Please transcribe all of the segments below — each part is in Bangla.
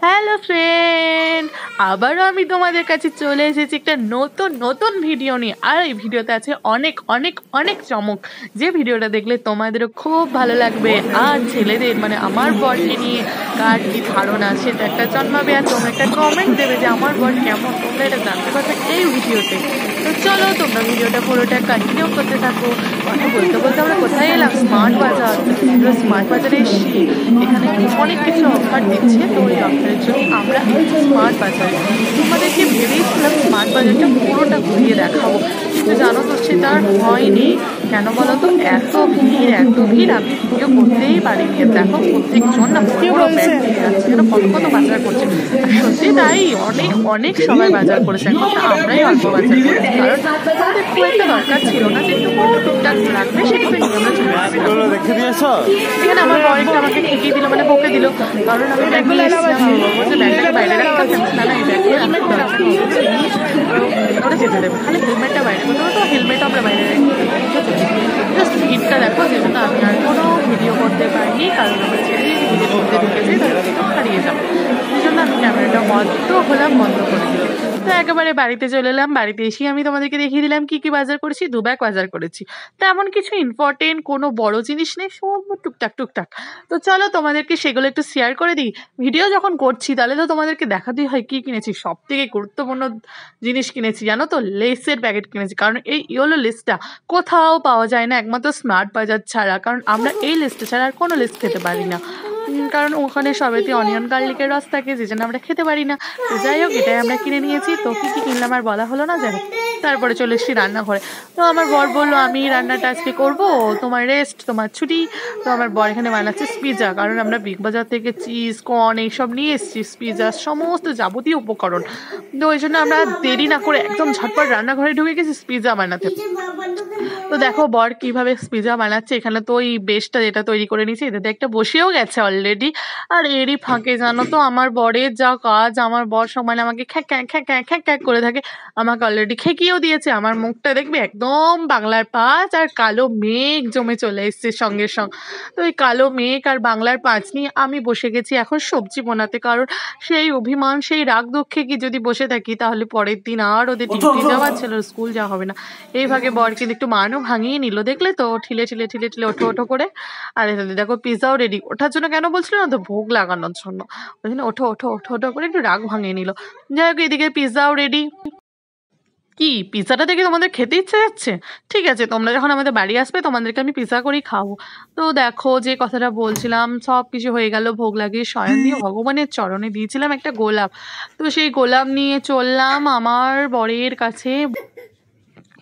হ্যালো ফ্রেন্ড, আবারও আমি তোমাদের কাছে চলে এসেছি একটা নতুন ভিডিও নিয়ে। আর এই ভিডিওতে আছে অনেক অনেক অনেক চমক, যে ভিডিওটা দেখলে তোমাদেরও খুব ভালো লাগবে। আর ছেলেদের মানে আমার বরকে নিয়ে কার কী ধারণা সেটা একটা জন্মাবে, আর তোমরা একটা কমেন্ট দেবে যে আমার বর কেমন, তোমরা এটা জানতে পারবে এই ভিডিওতে। তো চলো তোমরা ভিডিওটা পুরোটা কন্টিনিউ করতে থাকো। কথা বলতে বলতে আমরা কোথায় এলাম? স্মার্ট বাজার। আমরা স্মার্ট বাজারে এসেছি, এখানে অনেক কিছু অফার দিচ্ছে। তো এই অফারের জন্য আমরা স্মার্ট বাজারে তোমাদেরকে ভেবেইছিলাম স্মার্ট বাজারটা পুরোটা ঘুরিয়ে দেখাবো, কিন্তু জানো তো সেটা আর হয়নি। কেন বলো তো? এত ভিড় আমি ভিডিও করতেই পারিনি। দেখো প্রত্যেকজন না পুরো ব্যাগ নিয়ে যাচ্ছে, যেন কত কত বাজার করছে। আর সত্যি তাই, অনেক অনেক সবাই বাজার করেছে, এখন আমরাই অল্প বাজার করেছি, কারণ আমাদের খুব একটা দরকার ছিল না, যেটুকু টুকটাক লাগবে সেটুকু নিয়ে আমরা চলে আসছি। এখানে আমার বয়সটা আমাকে ঠেকিয়ে দিল, মানে বকে দিল, কারণ আমি ব্যাগ নিয়ে এসেছিলাম। বলছে ব্যাগটাকে বাইরে রাখতে না, না এই ব্যাগটা ওরা যেতে দেবে, খালি হেলমেটটা বাইরে করতে হবে। তো হেলমেট আমরা বাইরে রেখে জাস্ট ভিড়টা দেখো, যে জন্য আমি আর কোনো ভিডিও করতে পারিনি, কারণ আমার ছেলে ভিডিও করতে ঢুকেছে তাহলে হারিয়ে যাবে। এই জন্য আমি ক্যামেরাটা বন্ধ করে দিলাম। তো একেবারে বাড়িতে চলে এলাম। বাড়িতে এসেই আমি তোমাদেরকে দেখিয়ে দিলাম কি কি বাজার করেছি। 2 ব্যাগ বাজার করেছি, তেমন কিছু ইম্পর্টেন্ট কোনো বড় জিনিস নেই, সব টুকটাক। তো চলো তোমাদেরকে সেগুলো একটু শেয়ার করে দিই। ভিডিও যখন করছি তাহলে তো তোমাদেরকে দেখাতেই হয় কি কিনেছি। সব থেকে গুরুত্বপূর্ণ জিনিস কিনেছি জানো তো, লেসের প্যাকেট কিনেছি, কারণ এই ইয়েলো লেসটা কোথাও পাওয়া যায় না, একমাত্র স্মার্ট বাজার ছাড়া। কারণ আমরা এই লেসটা ছাড়া আর কোনো লেস খেতে পারি না, কারণ ওখানে সবেতে অনিয়ন গার্লিকের রস থাকে, যে জন্য আমরা খেতে পারি না। তো যাই হোক, এটাই আমরা কিনে নিয়েছি। তো কী কী কিনলাম আর বলা হলো না, যাই হোক। তারপরে চলে এসেছি রান্নাঘরে। তো আমার বর বললো আমি রান্নাটা আজকে করবো, তোমার রেস্ট, তোমার ছুটি। তো আমার বর এখানে বানাচ্ছে পিৎজা, কারণ আমরা বিগ বাজার থেকে চিজ, কর্ন এইসব নিয়ে এসেছি, পিৎজা সমস্ত যাবতীয় উপকরণ। তো ওই জন্য আমরা দেরি না করে একদম ঝটপট রান্নাঘরে ঢুকে গেছি পিৎজা বানাতে। তো দেখো বর কিভাবে পিৎজা বানাচ্ছে। এখানে তো ওই বেসটা যেটা তৈরি করে নিয়েছে, এটাতে একটা বসেও গেছে অলরেডি। আর এরই ফাঁকে জানো তো আমার বরের যা কাজ, আমার বর সময় আমাকে খ্যাক করে থাকে, আমাকে অলরেডি খেকিয়েও দিয়েছে। আমার মুখটা দেখবে একদম বাংলার পাঁচ আর কালো মেঘ জমে চলে এসছে সঙ্গে। তো এই কালো মেঘ আর বাংলার পাঁচ নিয়ে আমি বসে গেছি এখন সবজি বানাতে, কারণ সেই অভিমান, সেই রাগ দুঃখে কি যদি বসে থাকি তাহলে পরের দিন আর ওদের ডিউটি যাওয়ার ছিল, স্কুল যাওয়া হবে না। এই ভাগে বর কিন্তু একটু মানও ভাঙিয়ে নিল, দেখলে তো, ঠিলে ওঠো করে। আর এখানে দেখো পিৎজাও রেডি। ওঠার জন্য কেন বলছিল না তো, ভোগ লাগানোর জন্য। ওই জন্য ওঠো করে একটু রাগ ভাঙিয়ে নিল। যাই হোক, এদিকে পিৎজাও রেডি। কি পিৎজাটা দেখে তোমাদের খেতে ইচ্ছে যাচ্ছে? ঠিক আছে, তোমরা যখন আমাদের বাড়ি আসবে তোমাদেরকে আমি পিৎজা করেই খাবো। তো দেখো যে কথাটা বলছিলাম, সব কিছু হয়ে গেল, ভোগ লাগিয়ে শয়ন দিয়ে ভগবানের চরণে দিয়েছিলাম একটা গোলাপ। তো সেই গোলাপ নিয়ে চললাম আমার বরের কাছে।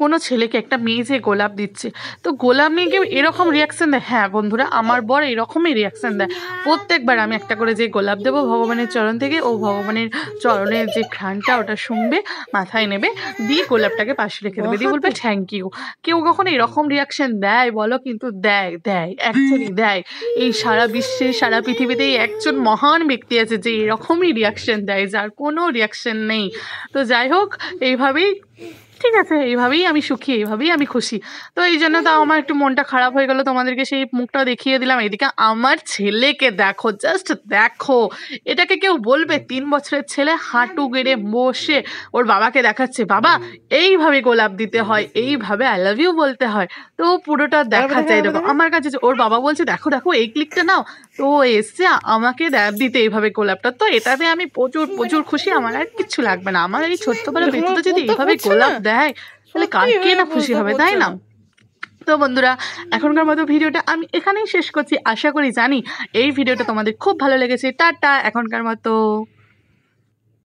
কোনো ছেলেকে একটা মেয়ে যে গোলাপ দিচ্ছে, তো গোলাপ নিয়ে কেউ এরকম রিয়াকশান দেয়? হ্যাঁ বন্ধুরা, আমার বর এরকমই রিয়াকশান দেয়। প্রত্যেকবার আমি একটা করে যে গোলাপ দেবো ভগবানের চরণ থেকে, ও ভগবানের চরণের যে ঘ্রাণটা ওটা শুনবে, মাথায় নেবে, দিয়ে গোলাপটাকে পাশে রেখে দেবে, দিয়ে বলবে থ্যাংক ইউ। কেউ কখনো এরকম রিয়াকশান দেয় বলো? কিন্তু দেয়, অ্যাকচুয়ালি দেয়। এই সারা বিশ্বে, সারা পৃথিবীতেই একজন মহান ব্যক্তি আছে যে এরকমই রিয়াকশান দেয়, যার কোনো রিয়াকশান নেই। তো যাই হোক, এইভাবেই ঠিক আছে, এইভাবেই আমি সুখী, এইভাবেই আমি খুশি। তো এই জন্য তো আমার একটু মনটা খারাপ হয়ে গেল, তোমাদেরকে সেই মুখটা দেখিয়ে দিলাম। এদিকে আমার ছেলেকে দেখো, জাস্ট দেখো, এটাকে কেউ বলবে 3 বছরের ছেলে হাঁটু গেড়ে বসে ওর বাবাকে দেখাচ্ছে, বাবা এইভাবে গোলাপ দিতে হয়, এইভাবে আই লাভ ইউ বলতে হয়। তো পুরোটা দেখা যায়, দেখো আমার কাছে ওর বাবা বলছে দেখো এই ক্লিকটা নাও। তো এসছে আমাকে দিতে এইভাবে গোলাপটা। তো এটাতে আমি প্রচুর খুশি, আমার আর কিচ্ছু লাগবে না। আমার এই ছোট্ট বেলা বেঁচে যদি এইভাবে গোলাপ দেয় তাহলে কার কে না খুশি হবে, তাই না? তো বন্ধুরা, এখনকার মতো ভিডিওটা আমি এখানেই শেষ করছি। আশা করি জানি এই ভিডিওটা তোমাদের খুব ভালো লেগেছে। টাটা এখনকার মতো।